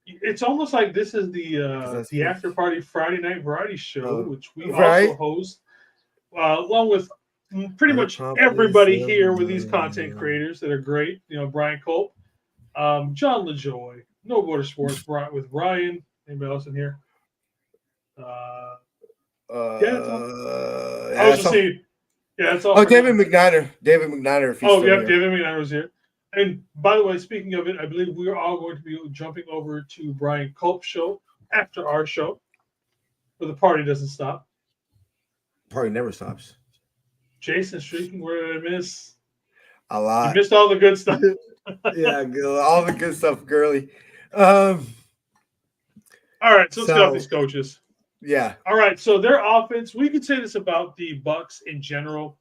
It's almost like this is the after party Friday night variety show, which we also host, along with pretty much everybody here with these content creators that are great. Brian Culp, John LaJoy, No Border Sports with Ryan. Anybody else in here? I was just saying. Yeah, that's all. Oh, David McNiner. David McNiner. If he's still here. David McNiner was here. And by the way, speaking of it, I believe we are all going to be jumping over to Brian Culp's show after our show, where the party doesn't stop. Party never stops. Jason streaking, where did I miss? A lot. You missed all the good stuff. Yeah, all the good stuff, girly. All right, so let's get off these coaches. Yeah. All right, so their offense, we could say this about the Bucs in general.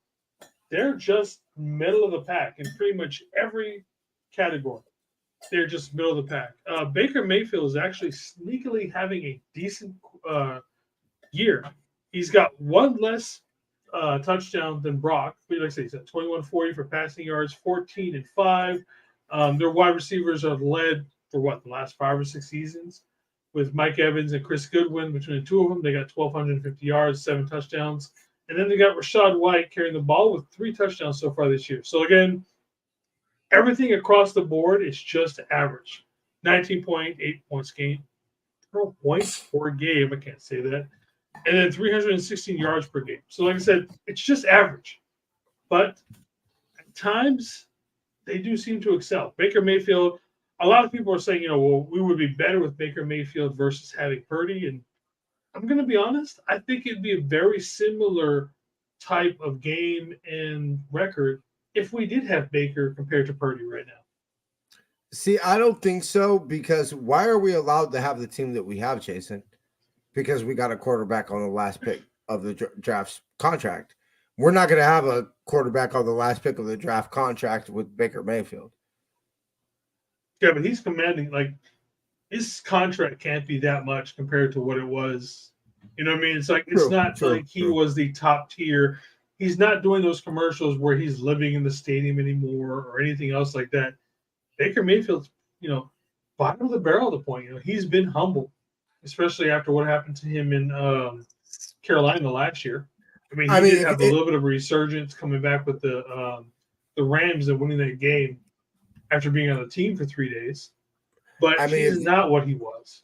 They're just middle of the pack in pretty much every category. They're just middle of the pack. Baker Mayfield is actually sneakily having a decent year. He's got one less touchdown than Brock. Like I say, he's at 21-40 for passing yards, 14-5. Their wide receivers are led for the last 5 or 6 seasons, with Mike Evans and Chris Goodwin. Between the two of them, they got 1,250 yards, 7 touchdowns. And then they got Rachaad White carrying the ball with 3 touchdowns so far this year. So, again, everything across the board is just average. 19.8 points per game. I can't say that. And then 316 yards per game. So, like I said, it's just average. But at times, they do seem to excel. Baker Mayfield, a lot of people are saying, we would be better with Baker Mayfield versus having Purdy. And I'm going to be honest, I think it'd be a very similar type of game and record if we did have Baker compared to Purdy right now. See, I don't think so, because why are we allowed to have the team that we have, Jason? Because we got a quarterback on the last pick of the draft's contract. We're not going to have a quarterback on the last pick of the draft contract with Baker Mayfield. Yeah, but he's commanding, his contract can't be that much compared to what it was. You know what I mean? It's like it's not like he was the top tier. He's not doing those commercials where he's living in the stadium anymore or anything else like that. Baker Mayfield's, bottom of the barrel at the point. He's been humble, especially after what happened to him in Carolina last year. I mean, he did have a little bit of a resurgence coming back with the Rams and winning that game after being on the team for 3 days. But he's not what he was.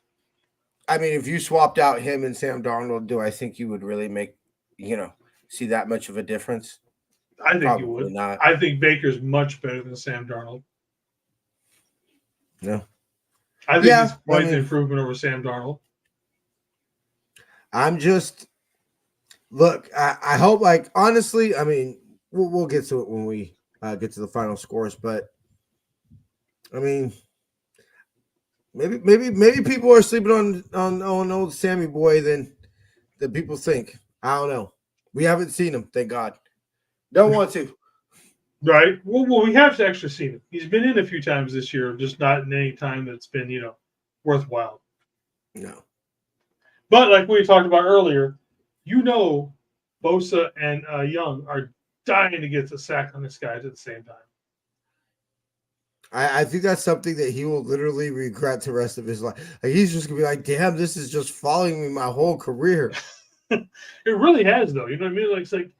I mean, if you swapped out him and Sam Darnold, do I think you would really make, see that much of a difference? I think you would. Not. I think Baker's much better than Sam Darnold. No. I think he's quite an improvement over Sam Darnold. I'm just look. I hope, honestly, I mean, we'll get to it when we get to the final scores, but I mean, maybe people are sleeping on old Sammy boy than that people think. I don't know. We haven't seen him, thank God. Don't want to. Right. Well, we have actually seen him. He's been in a few times this year, just not in any time that's been, worthwhile. No. But like we talked about earlier, Bosa and Young are dying to get the sack on this guy at the same time. I think that's something that he will literally regret the rest of his life. Like he's just gonna be like, damn, this is just following me my whole career. It really has, though. You know what I mean? Like, it's like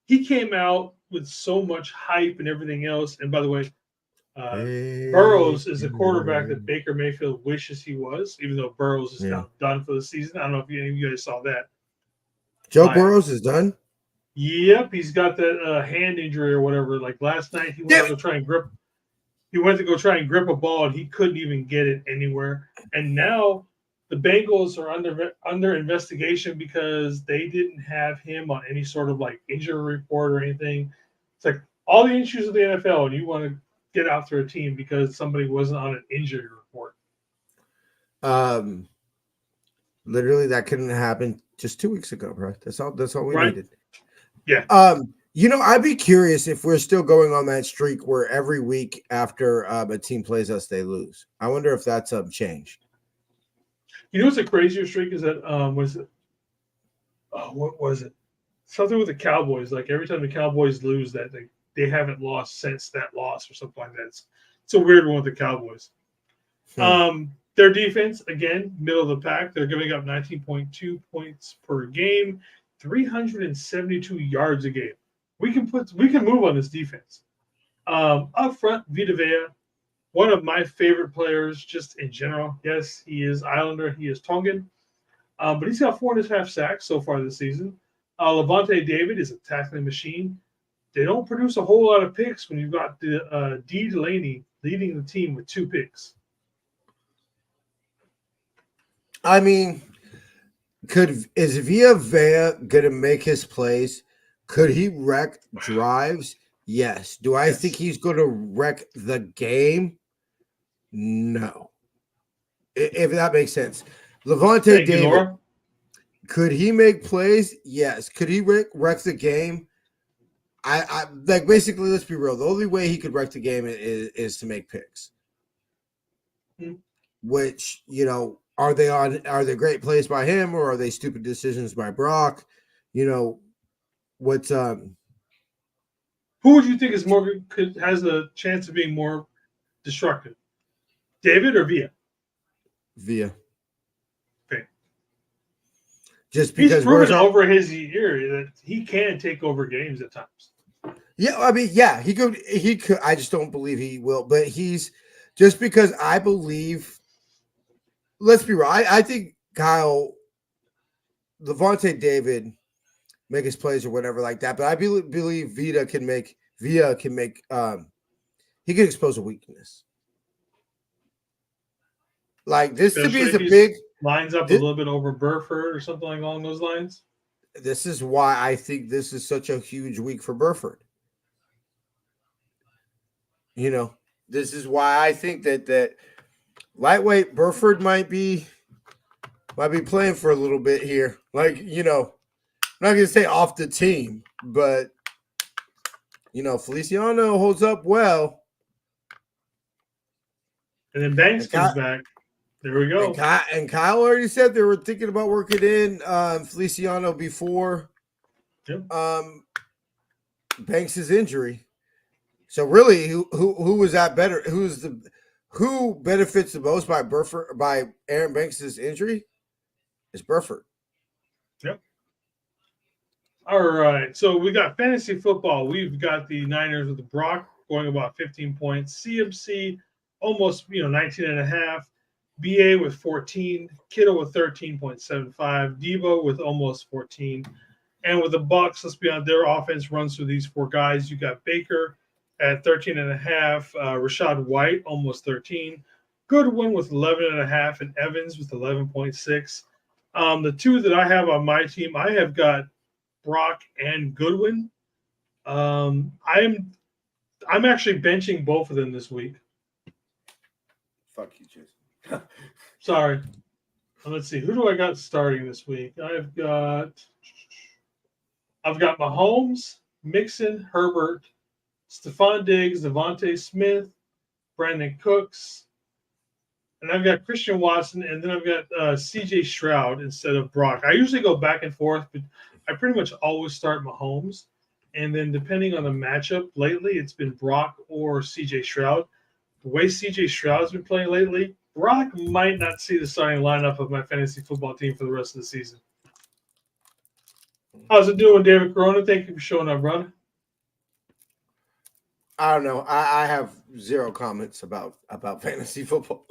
he came out with so much hype and everything else. And by the way, Burrows is a quarterback that Baker Mayfield wishes he was, even though Burrows is now done for the season. I don't know if any of you guys saw that. Joe Burrows is done? Yep, he's got that hand injury or whatever. Like last night, he went to go try and grip. He went to go try and grip a ball, and he couldn't even get it anywhere. And now the Bengals are under investigation because they didn't have him on any sort of like injury report or anything. It's like all the issues of the NFL, and you want to get after a team because somebody wasn't on an injury report. Literally, that couldn't happen just 2 weeks ago, bro. That's all we needed. Yeah. I'd be curious if we're still going on that streak where every week after a team plays us, they lose. I wonder if that's changed. You know what's a crazier streak is that what was it? Something with the Cowboys. Like every time the Cowboys lose, that they haven't lost since that loss or something like that. It's a weird one with the Cowboys. Their defense, again, middle of the pack. They're giving up 19.2 points per game, 372 yards a game. We can move on this defense. Up front, Vita Vea, one of my favorite players just in general. Yes, he is Islander. He is Tongan. But he's got 4.5 sacks so far this season. Levante David is a tackling machine. They don't produce a whole lot of picks when you've got D. Delaney leading the team with 2 picks. I mean, is Vita Vea going to make his plays? Could he wreck drives? Yes. Do I think he's going to wreck the game? No. If that makes sense. Levante David, could he make plays? Yes. Could he wreck the game? I like basically, let's be real. The only way he could wreck the game is to make picks. Which, are they great plays by him or are they stupid decisions by Brock? What's who would you think has a chance of being more destructive? David or Vea? Vea. Okay. Just because he's proven over his year that he can take over games at times. Yeah, I mean, yeah, he could. I just don't believe he will. But he's just because I believe. Let's be real. I think Levante David make his plays or whatever like that. But I believe Vea can make. He can expose a weakness. Like this to me is a big lines up a little bit over Burford or something along those lines. This is why I think this is such a huge week for Burford. This is why I think that lightweight Burford might be playing for a little bit here. Like, I'm not going to say off the team, but, Feliciano holds up well. And then Banks comes back. There we go. And Kyle already said they were thinking about working in Feliciano before Banks' injury. So really, who was that better? Who benefits the most by Aaron Banks' injury? It's Burford. Yep. All right. So we got fantasy football. We've got the Niners with the Brock going about 15 points. CMC almost 19.5. BA with 14. Kittle with 13.75. Debo with almost 14. And with the Bucs, let's be honest, their offense runs through these 4 guys. You got Baker at 13.5, Rashad White almost 13, Goodwin with 11.5, and Evans with 11.6. The 2 that I have on my team, I have got Brock and Goodwin. I'm actually benching both of them this week. Fuck you, Jason. Sorry. Let's see. Who do I got starting this week? I've got Mahomes, Mixon, Herbert, Stephon Diggs, Devontae Smith, Brandon Cooks, and I've got Christian Watson, and then I've got C.J. Stroud instead of Brock. I usually go back and forth, but I pretty much always start Mahomes, and then depending on the matchup lately, it's been Brock or C.J. Stroud. The way C.J. Stroud's been playing lately, Brock might not see the starting lineup of my fantasy football team for the rest of the season. How's it doing, David Corona? Thank you for showing up, brother. I don't know. I have zero comments about fantasy football.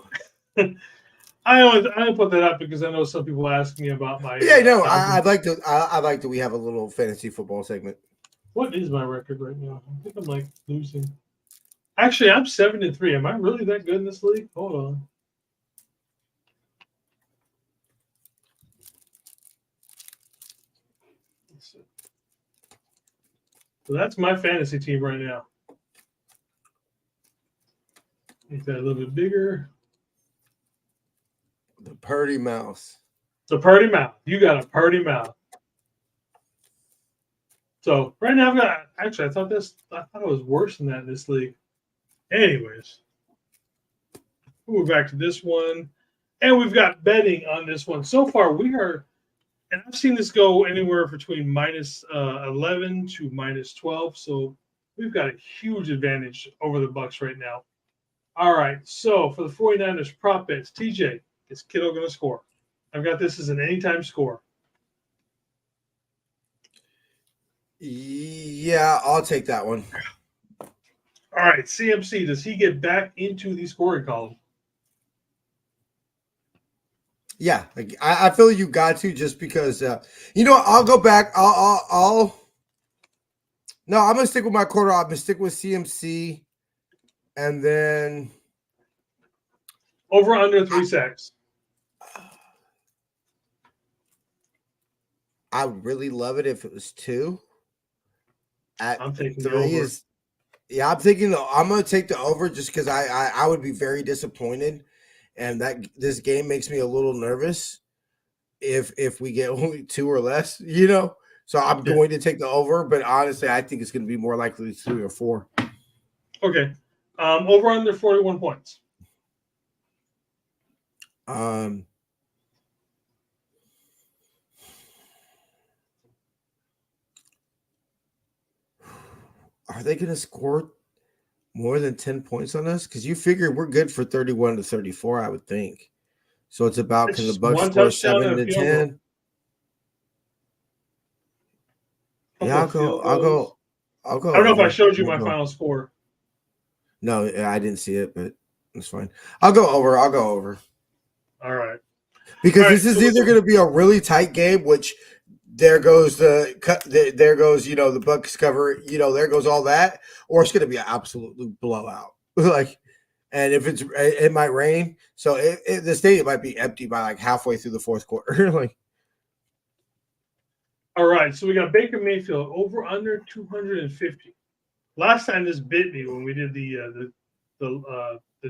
I only put that up because I know some people ask me about my. Yeah, no. I'd like to. We have a little fantasy football segment. What is my record right now? I think I'm like losing. Actually, I'm 7-3. Am I really that good in this league? Hold on. So that's my fantasy team right now. Make that a little bit bigger. The Purdy Mouse. The Purdy mouth. You got a Purdy mouth. So right now I've got. Actually, I thought it was worse than that in this league. Anyways, we'll move back to this one, and we've got betting on this one. So far, we are, and I've seen this go anywhere between minus 11 to minus 12. So we've got a huge advantage over the Bucs right now. All right, so for the 49ers prop bets, TJ, is Kittle going to score? I've got this as an anytime score. Yeah, I'll take that one. All right, CMC, does he get back into the scoring column? Yeah, I feel you got to just because I'll go back. I'll no, I'm gonna stick with my quarter. I'm gonna stick with CMC, and then Over under 3 sacks. I would really love it if it was 2. I'm taking 3 over. Yeah, I'm gonna take the over just because I would be very disappointed, and that this game makes me a little nervous if we get only 2 or less, So I'm going to take the over, but honestly, I think it's going to be more likely 3 or 4. Okay. Over under 41 points. Are they going to score more than 10 points on us? Because you figure we're good for 31 to 34, I would think. So it's about, can the Bucs score 7 to 10? Yeah, I'll go. I don't know if I showed you my final score. No, I didn't see it, but it's fine. I'll go over. All right. Because this is either going to be a really tight game, which there goes the Bucs cover, there goes all that, or it's going to be an absolute blowout. And if it might rain, so the stadium might be empty by like halfway through the fourth quarter. All right, so we got Baker Mayfield over under 250. Last time this bit me when we did the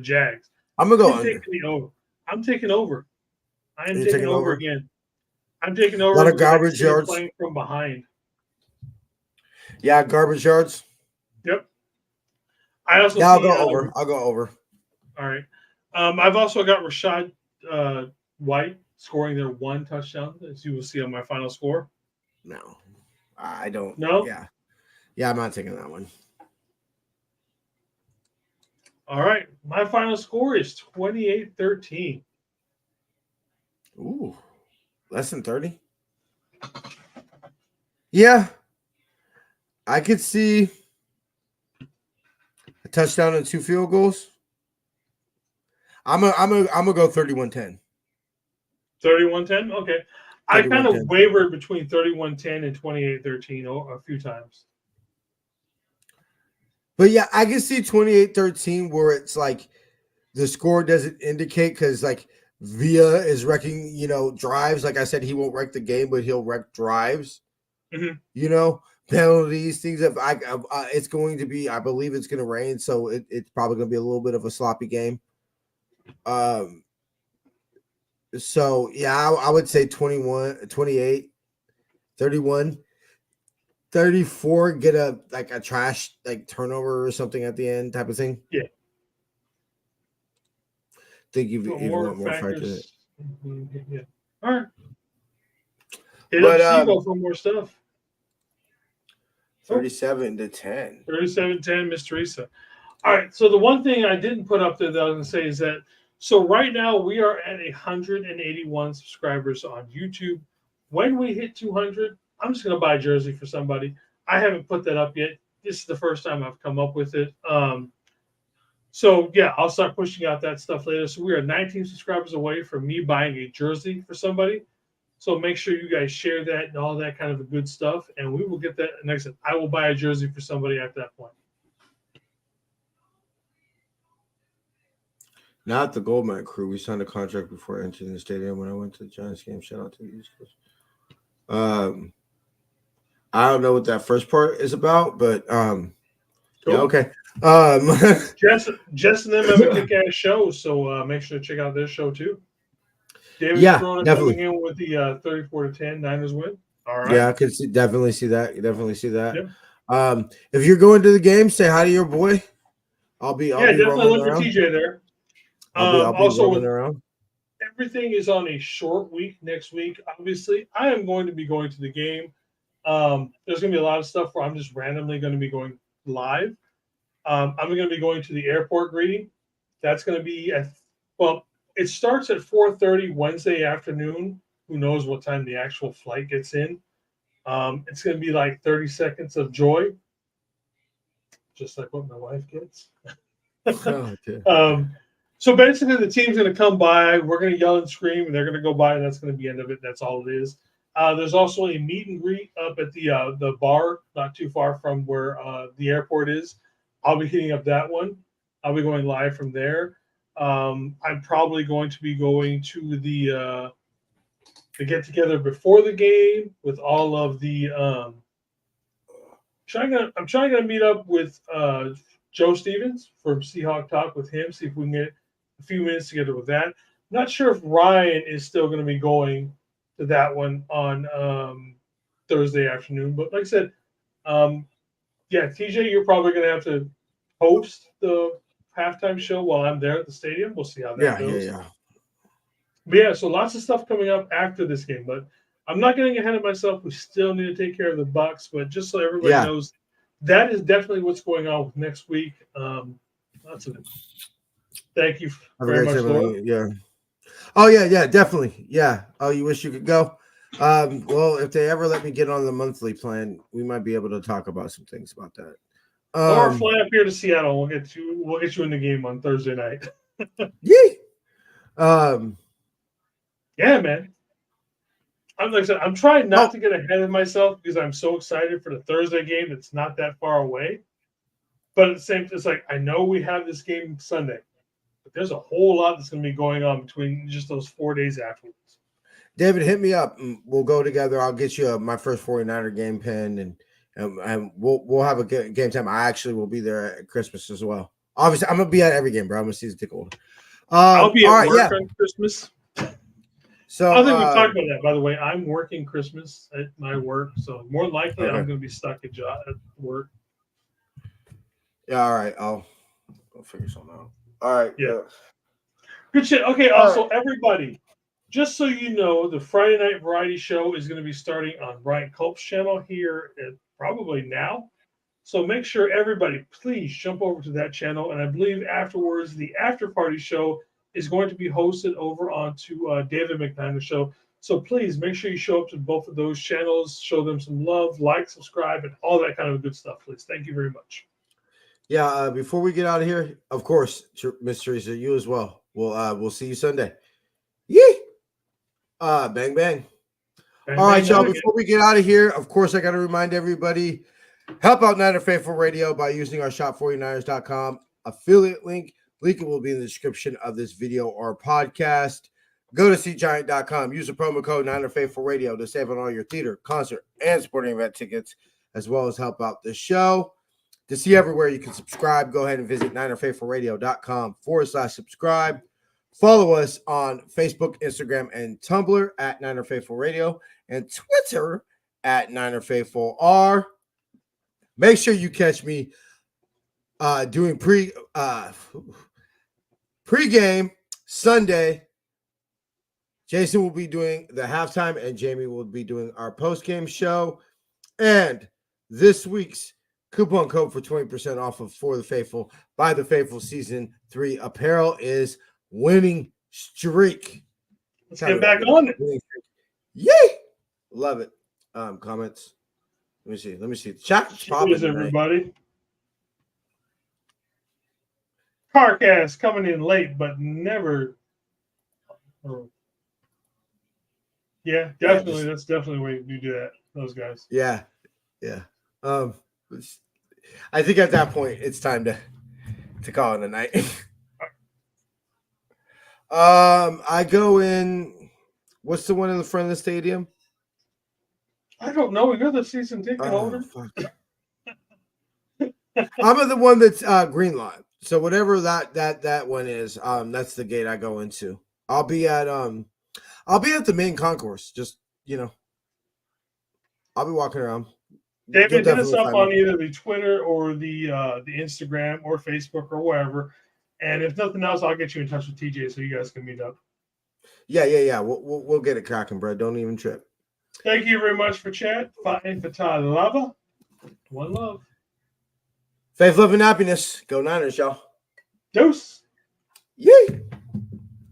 Jags. I'm gonna go under. I'm taking over. I am taking over again. I'm taking over. A lot of garbage yards. Playing from behind. Yeah, garbage yards. Yep. I'll go over. I'll go over. All right. I've also got Rashad White scoring their 1 touchdown, as you will see on my final score. No, I don't. No? Yeah, I'm not taking that one. All right. My final score is 28-13. Ooh, less than 30? Yeah. I could see a touchdown and 2 field goals. I'm gonna go 31-10. 31-10? Okay. I kind of wavered between 31-10 and 28-13 a few times. But yeah, I can see 28-13 where it's like the score doesn't indicate because like Villa is wrecking, drives. Like I said, he won't wreck the game, but he'll wreck drives. Mm-hmm. Penalties, things that it's going to be. I believe it's going to rain, so it's probably going to be a little bit of a sloppy game. So, yeah, I would say 21, 28, 31, 34. Get a trash turnover or something at the end type of thing. Yeah. Think you've So even more went more factor in it. factors. Yeah. All right. Hit But up Steve for more stuff. 37-10. 37-10, Miss Teresa. All right. So the one thing I didn't put up there that I was going to say is that so right now we are at 181 subscribers on YouTube. When we hit 200, I'm just going to buy a jersey for somebody. I haven't put that up yet. This is the first time I've come up with it. So yeah, I'll start pushing out that stuff later. So we are 19 subscribers away from me buying a jersey for somebody. So make sure you guys share that and all that kind of good stuff, and we will get that next. I will buy a jersey for somebody at that point. Not the Goldman crew. We signed a contract before entering the stadium when I went to the Giants game. Shout out to the East Coast. I don't know what that first part is about, but Cool. yeah, okay. Jess and them have a kick-ass show, so make sure to check out their show too. David Corona definitely coming in with the 34-10 Niners win. All right. Yeah, I can definitely see that. You definitely see that. Yeah. If you're going to the game, say hi to your boy. I'll be definitely look for TJ there. I'll be also rolling around. Everything is on a short week next week. Obviously, I am going to be going to the game. There's going to be a lot of stuff where I'm just randomly going to be going live. I'm going to be going to the airport greeting. That's going to be it starts at 4:30 Wednesday afternoon. Who knows what time the actual flight gets in? It's going to be like 30 seconds of joy, just like what my wife gets. So basically, the team's going to come by. We're going to yell and scream, and they're going to go by, and that's going to be the end of it. That's all it is. There's also a meet and greet up at the bar, not too far from where the airport is. I'll be hitting up that one. I'll be going live from there. I'm probably going to be going to the get together before the game with all of the. I'm trying to meet up with Joe Stevens from Seahawk Talk with him. See if we can get a few minutes together with that. I'm not sure if Ryan is still going to be going to that one on Thursday afternoon, but like I said, TJ, you're probably going to have to host the halftime show while I'm there at the stadium. We'll see how that goes. Yeah. But yeah, so lots of stuff coming up after this game, but I'm not getting ahead of myself. We still need to take care of the Bucs, but just so everybody knows, that is definitely what's going on with next week. Lots of it. Thank you very much, Laura. Yeah. Oh yeah, definitely. Yeah. Oh, you wish you could go? Well, if they ever let me get on the monthly plan, we might be able to talk about some things about that. Or fly up here to Seattle. We'll get you in the game on Thursday night. Yeah, man. Like I said, I'm trying not to get ahead of myself because I'm so excited for the Thursday game that's not that far away. But at the same time, it's like I know we have this game Sunday, but there's a whole lot that's going to be going on between just those 4 days afterwards. David, hit me up. We'll go together. I'll get you my first 49er game pen, and we'll have a game time. I actually will be there at Christmas as well. Obviously, I'm gonna be at every game, bro. I'm a season ticket holder. I'll be at work on Christmas. So I think we talked about that. By the way, I'm working Christmas at my work, so more likely I'm going to be stuck at work. Yeah, all right. I'll figure something out. All right. Yeah. Good shit. Okay. Also, everybody, just so you know, the Friday Night Variety Show is going to be starting on Brian Culp's channel here at probably now. So make sure everybody, please jump over to that channel. And I believe afterwards, the after party show is going to be hosted over onto David McNider's show. So please make sure you show up to both of those channels, show them some love, like, subscribe, and all that kind of good stuff, please. Thank you very much. Yeah, before we get out of here, of course, Miss Teresa, you as well. We'll see you Sunday. Yee! Bang, bang. Bang, all right, bang, y'all, bang. Before we get out of here, of course, I got to remind everybody, help out Niner Faithful Radio by using our shop49ers.com affiliate link. Link will be in the description of this video or podcast. Go to SeatGiant.com. Use the promo code Niner Faithful Radio to save on all your theater, concert, and sporting event tickets, as well as help out the show. To see everywhere you can subscribe, go ahead and visit NinerFaithfulRadio.com/subscribe. Follow us on Facebook, Instagram, and Tumblr at Niner Faithful Radio and Twitter at Niner Faithful R. Make sure you catch me doing pregame Sunday. Jason will be doing the halftime, and Jamie will be doing our postgame show. And this week's coupon code for 20% off of For the Faithful by the Faithful Season 3 apparel is Winning Streak. Let's get back on it. Yay! Love it. Comments. Let me see. Chat's popping. Cheers, everybody. Carcast coming in late, but never. Yeah, definitely. That's definitely the way you do that. Those guys. Yeah. I think at that point it's time to call it a night. I go in. What's the one in the front of the stadium? I don't know. You're the season ticket holder. I'm the one that's green line. So whatever that one is, that's the gate I go into. I'll be at the main concourse. Just I'll be walking around. David, hit us up on either the Twitter or the Instagram or Facebook or wherever. And if nothing else, I'll get you in touch with TJ so you guys can meet up. Yeah. We'll get it cracking, bro. Don't even trip. Thank you very much for chat. Lava. One love. Faith, love, and happiness. Go Niners, y'all. Deuce. Yay.